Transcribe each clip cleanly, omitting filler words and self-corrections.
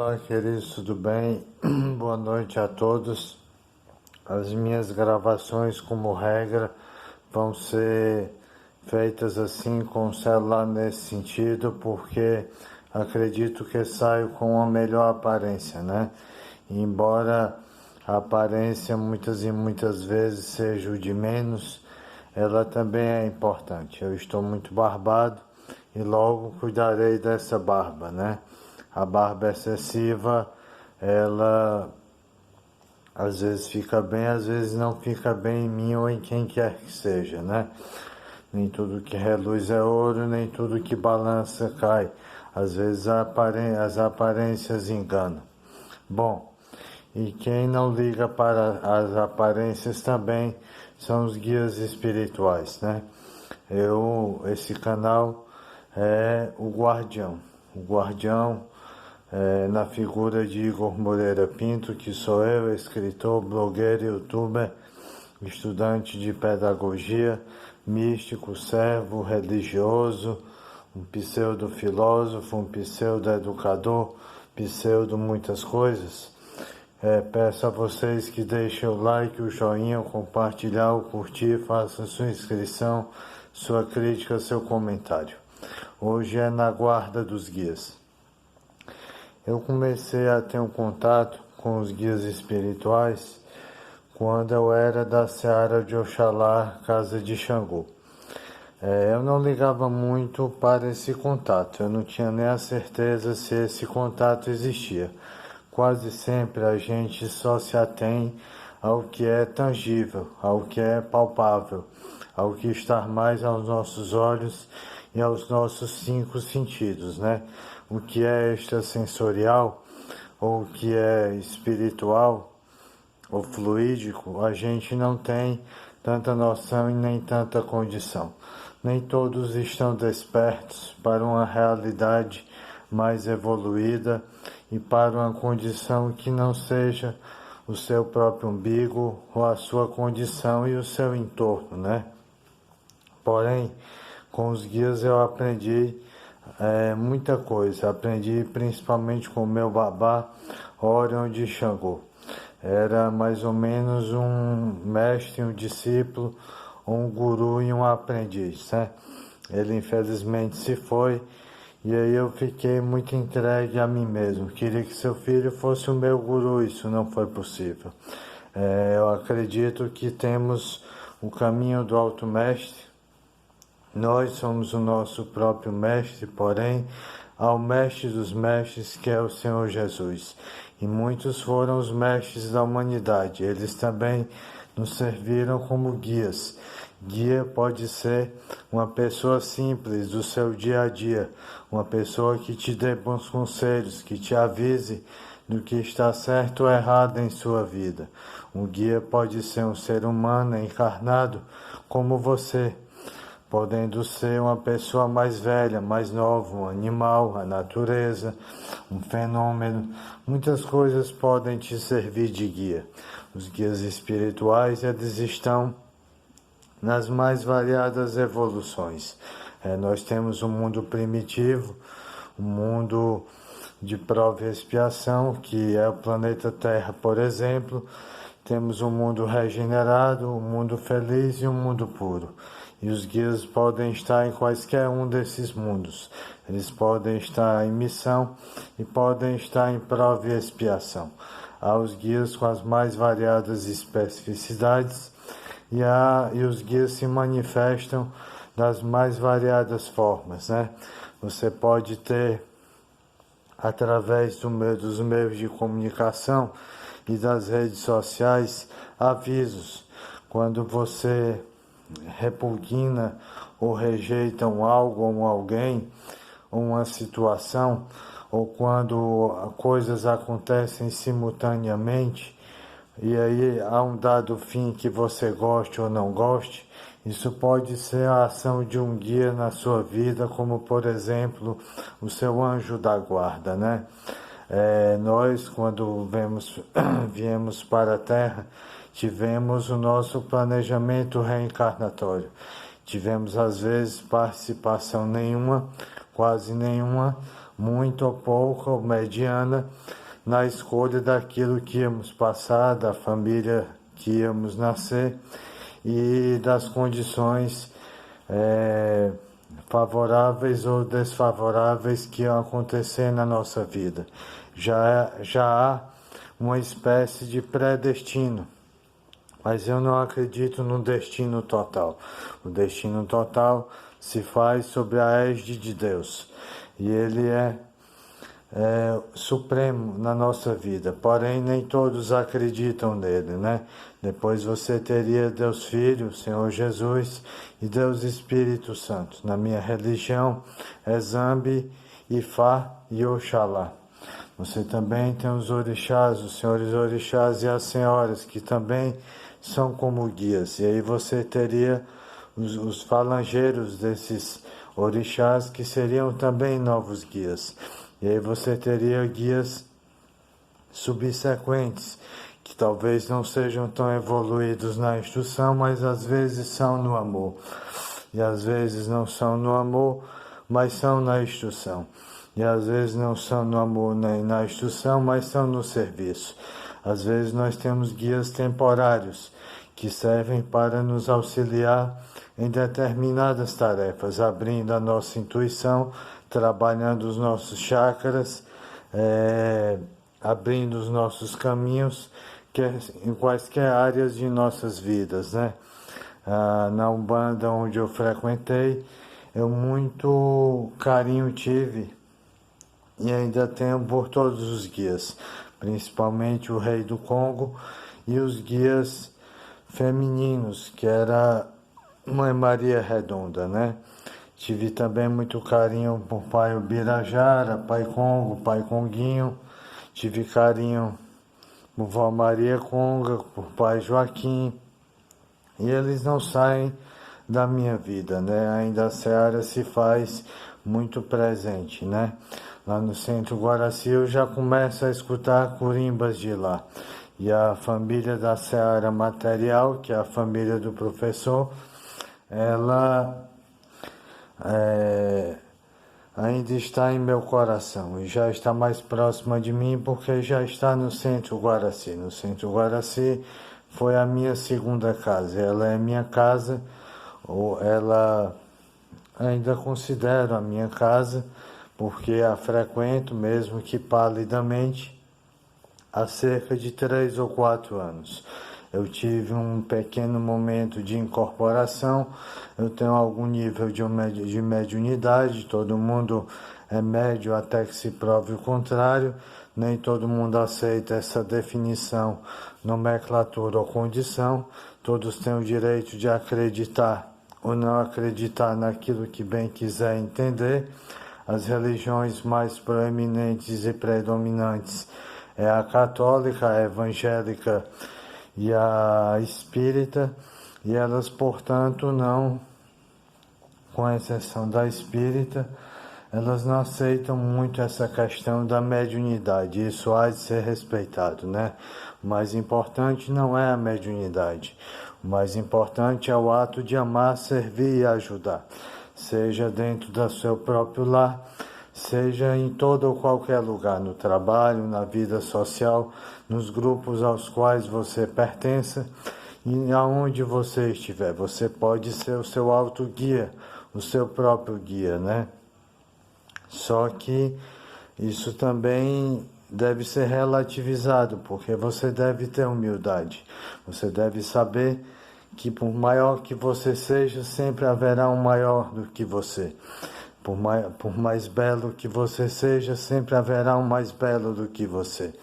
Olá, queridos, tudo bem? Boa noite a todos. As minhas gravações, como regra, vão ser feitas assim com o celular nesse sentido, porque acredito que saio com uma melhor aparência, né? Embora a aparência muitas e muitas vezes seja o de menos, ela também é importante. Eu estou muito barbado e logo cuidarei dessa barba, né? A barba excessiva, ela às vezes fica bem, às vezes não fica bem em mim ou em quem quer que seja, né? Nem tudo que reluz é ouro, nem tudo que balança cai. Às vezes as aparências enganam. Bom, e quem não liga para as aparências também são os guias espirituais, né? Esse canal é o guardião. O guardião na figura de Igor Moreira Pinto, que sou eu, escritor, blogueiro, youtuber, estudante de pedagogia, místico, servo, religioso, um pseudo-filósofo, um pseudo-educador, pseudo muitas coisas. Peço a vocês que deixem o like, o joinha, o compartilhar, o curtir, façam sua inscrição, sua crítica, seu comentário. Hoje é na guarda dos guias. Eu comecei a ter um contato com os guias espirituais quando eu era da Seara de Oxalá, Casa de Xangô. Eu não ligava muito para esse contato, eu não tinha nem a certeza se esse contato existia. Quase sempre a gente só se atém ao que é tangível, ao que é palpável, ao que está mais aos nossos olhos e aos nossos 5 sentidos, né? O que é extrasensorial ou o que é espiritual ou fluídico, a gente não tem tanta noção e nem tanta condição. Nem todos estão despertos para uma realidade mais evoluída e para uma condição que não seja o seu próprio umbigo ou a sua condição e o seu entorno, né? Porém, com os guias eu aprendi muita coisa. Aprendi principalmente com o meu babá, Orion de Xangô. Era mais ou menos um mestre, um discípulo, um guru e um aprendiz, né? Ele infelizmente se foi e aí eu fiquei muito entregue a mim mesmo. Queria que seu filho fosse o meu guru, isso não foi possível. Eu acredito que temos o caminho do alto mestre. Nós somos o nosso próprio mestre, porém, há o mestre dos mestres, que é o Senhor Jesus. E muitos foram os mestres da humanidade. Eles também nos serviram como guias. Guia pode ser uma pessoa simples do seu dia a dia, uma pessoa que te dê bons conselhos, que te avise do que está certo ou errado em sua vida. Um guia pode ser um ser humano encarnado como você, podendo ser uma pessoa mais velha, mais nova, um animal, a natureza, um fenômeno. Muitas coisas podem te servir de guia. Os guias espirituais, eles estão nas mais variadas evoluções. Nós temos um mundo primitivo, um mundo de prova e expiação, que é o planeta Terra, por exemplo. Temos um mundo regenerado, um mundo feliz e um mundo puro. E os guias podem estar em quaisquer um desses mundos. Eles podem estar em missão e podem estar em prova e expiação. Há os guias com as mais variadas especificidades e os guias se manifestam das mais variadas formas, né? Você pode ter, através dos meios de comunicação e das redes sociais, avisos. Quando você repugna ou rejeita algo ou alguém, uma situação, ou quando coisas acontecem simultaneamente, e aí há um dado fim que você goste ou não goste, isso pode ser a ação de um guia na sua vida, como por exemplo o seu anjo da guarda, né? Nós, quando viemos para a Terra, tivemos o nosso planejamento reencarnatório. Tivemos, às vezes, participação nenhuma, quase nenhuma, muito ou pouca ou mediana, na escolha daquilo que íamos passar, da família que íamos nascer e das condições favoráveis ou desfavoráveis que iam acontecer na nossa vida. Já há uma espécie de predestino, mas eu não acredito no destino total. O destino total se faz sob a égide de Deus e ele é supremo na nossa vida, porém nem todos acreditam nele, né? Depois você teria Deus Filho, Senhor Jesus e Deus Espírito Santo. Na minha religião é Zambi, Ifá e Oxalá. Você também tem os orixás, os senhores orixás e as senhoras, que também são como guias. E aí você teria os falangeiros desses orixás, que seriam também novos guias. E aí você teria guias subsequentes, que talvez não sejam tão evoluídos na instrução, mas às vezes são no amor. E às vezes não são no amor, mas são na instrução. E às vezes não são no amor nem na instrução, mas são no serviço. Às vezes nós temos guias temporários, que servem para nos auxiliar em determinadas tarefas, abrindo a nossa intuição, trabalhando os nossos chakras, abrindo os nossos caminhos, em quaisquer áreas de nossas vidas, né? Na Umbanda, onde eu frequentei, eu muito carinho tive e ainda tenho por todos os guias, principalmente o Rei do Congo e os guias femininos, que era Mãe Maria Redonda, né? Tive também muito carinho por Pai Ubirajara, Pai Congo, Pai Conguinho. Tive carinho por Vó Maria Conga, por Pai Joaquim. E eles não saem da minha vida, né? Ainda a Seara se faz muito presente, né? Lá no Centro Guaraci eu já começo a escutar corimbas de lá. E a família da Seara Material, que é a família do professor, ela ainda está em meu coração e já está mais próxima de mim porque já está no Centro Guaraci. No Centro Guaraci foi a minha segunda casa. Ela é minha casa, ou ela ainda considero a minha casa, porque a frequento, mesmo que palidamente, há cerca de 3 ou 4 anos. Eu tive um pequeno momento de incorporação, eu tenho algum nível de mediunidade, todo mundo é médio até que se prove o contrário, nem todo mundo aceita essa definição, nomenclatura ou condição, todos têm o direito de acreditar ou não acreditar naquilo que bem quiser entender. As religiões mais proeminentes e predominantes é a católica, a evangélica e a espírita, e elas, portanto, não, com exceção da espírita, elas não aceitam muito essa questão da mediunidade. Isso há de ser respeitado, né? O mais importante não é a mediunidade. O mais importante é o ato de amar, servir e ajudar, seja dentro do seu próprio lar, seja em todo ou qualquer lugar, no trabalho, na vida social, nos grupos aos quais você pertença e aonde você estiver. Você pode ser o seu autoguia, o seu próprio guia, né? Só que isso também deve ser relativizado, porque você deve ter humildade. Você deve saber que por maior que você seja, sempre haverá um maior do que você. Por mais belo que você seja, sempre haverá um mais belo do que você.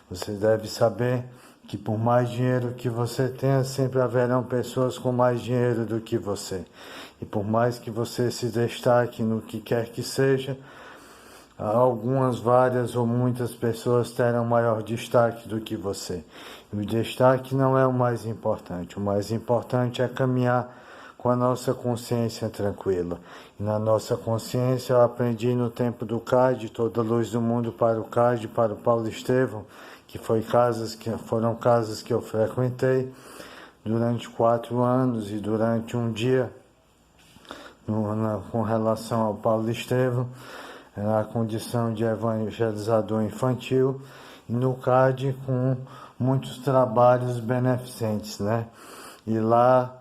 Você deve saber que por mais dinheiro que você tenha, sempre haverão pessoas com mais dinheiro do que você. E por mais que você se destaque no que quer que seja, algumas, várias ou muitas pessoas terão maior destaque do que você. E o destaque não é o mais importante. O mais importante é caminhar com a nossa consciência tranquila. E na nossa consciência eu aprendi no tempo do CAD, toda a luz do mundo para o CAD, para o Paulo Estevão, que foram casas que eu frequentei durante 4 anos e durante um dia com relação ao Paulo Estevão. na condição de evangelizador infantil, e no CAD com muitos trabalhos beneficentes, né? E lá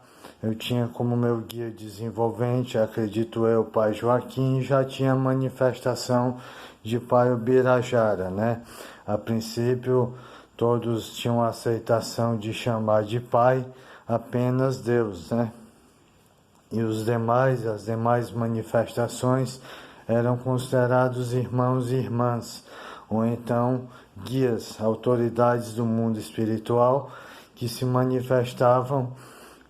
eu tinha como meu guia desenvolvente, acredito eu, o Pai Joaquim, e já tinha manifestação de Pai Ubirajara, né? A princípio, todos tinham a aceitação de chamar de Pai apenas Deus, né? E as demais manifestações eram considerados irmãos e irmãs, ou então guias, autoridades do mundo espiritual que se manifestavam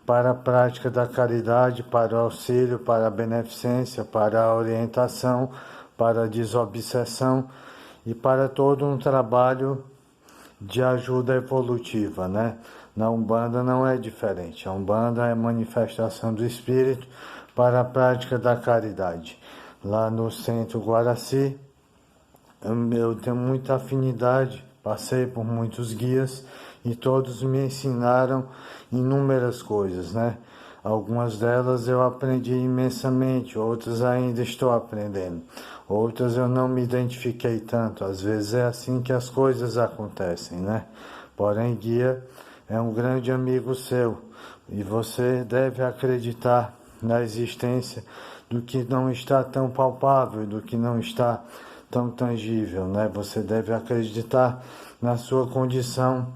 para a prática da caridade, para o auxílio, para a beneficência, para a orientação, para a desobsessão e para todo um trabalho de ajuda evolutiva, né? Na Umbanda não é diferente. A Umbanda é manifestação do Espírito para a prática da caridade. Lá no Centro Guaraci, eu tenho muita afinidade, passei por muitos guias e todos me ensinaram inúmeras coisas, né? Algumas delas eu aprendi imensamente, outras ainda estou aprendendo. Outras eu não me identifiquei tanto. Às vezes é assim que as coisas acontecem, né? Porém, guia é um grande amigo seu e você deve acreditar na existência do que não está tão palpável, do que não está tão tangível, né? Você deve acreditar na sua condição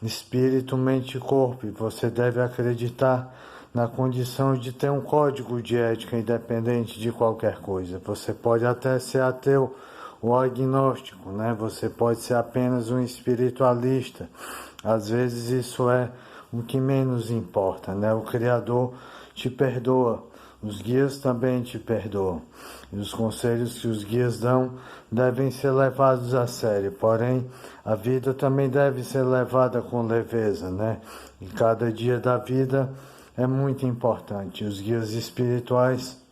espírito, mente e corpo, e você deve acreditar na condição de ter um código de ética independente de qualquer coisa. Você pode até ser ateu ou agnóstico, né? Você pode ser apenas um espiritualista. Às vezes isso é o que menos importa, né? O Criador te perdoa, os guias também te perdoam. E os conselhos que os guias dão devem ser levados a sério, porém a vida também deve ser levada com leveza, né? E cada dia da vida é muito importante. Os guias espirituais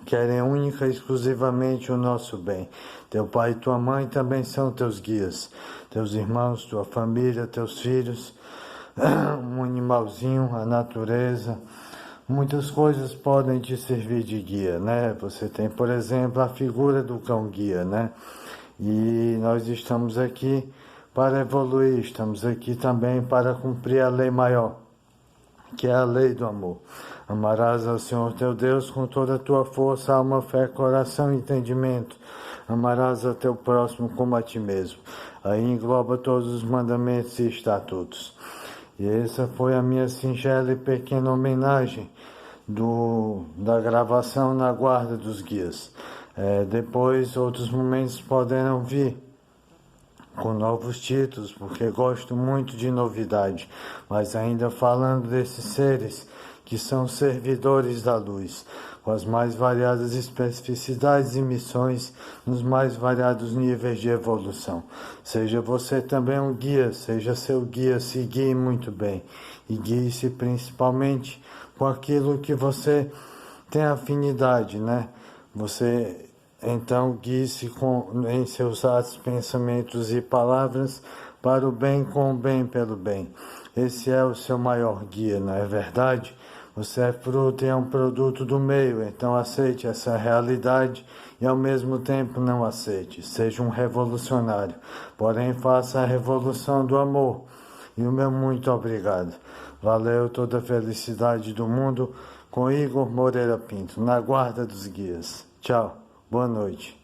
querem única e exclusivamente o nosso bem. Teu pai e tua mãe também são teus guias. Teus irmãos, tua família, teus filhos, um animalzinho, a natureza. Muitas coisas podem te servir de guia, né? Você tem, por exemplo, a figura do cão-guia, né? E nós estamos aqui para evoluir, estamos aqui também para cumprir a lei maior, que é a lei do amor. Amarás ao Senhor teu Deus com toda a tua força, alma, fé, coração e entendimento. Amarás a teu próximo como a ti mesmo. Aí engloba todos os mandamentos e estatutos. E essa foi a minha singela e pequena homenagem da gravação na guarda dos guias. Depois outros momentos poderão vir com novos títulos, porque gosto muito de novidade, mas ainda falando desses seres que são servidores da luz, com as mais variadas especificidades e missões nos mais variados níveis de evolução. Seja você também um guia, seja seu guia, se guie muito bem e guie-se principalmente com aquilo que você tem afinidade, né? Você então guie-se em seus atos, pensamentos e palavras para o bem, com o bem, pelo bem. Esse é o seu maior guia, não é verdade? Você é fruto e é um produto do meio, então aceite essa realidade e ao mesmo tempo não aceite. Seja um revolucionário, porém faça a revolução do amor. E o meu muito obrigado. Valeu, toda a felicidade do mundo com Igor Moreira Pinto, na guarda dos guias. Tchau, boa noite.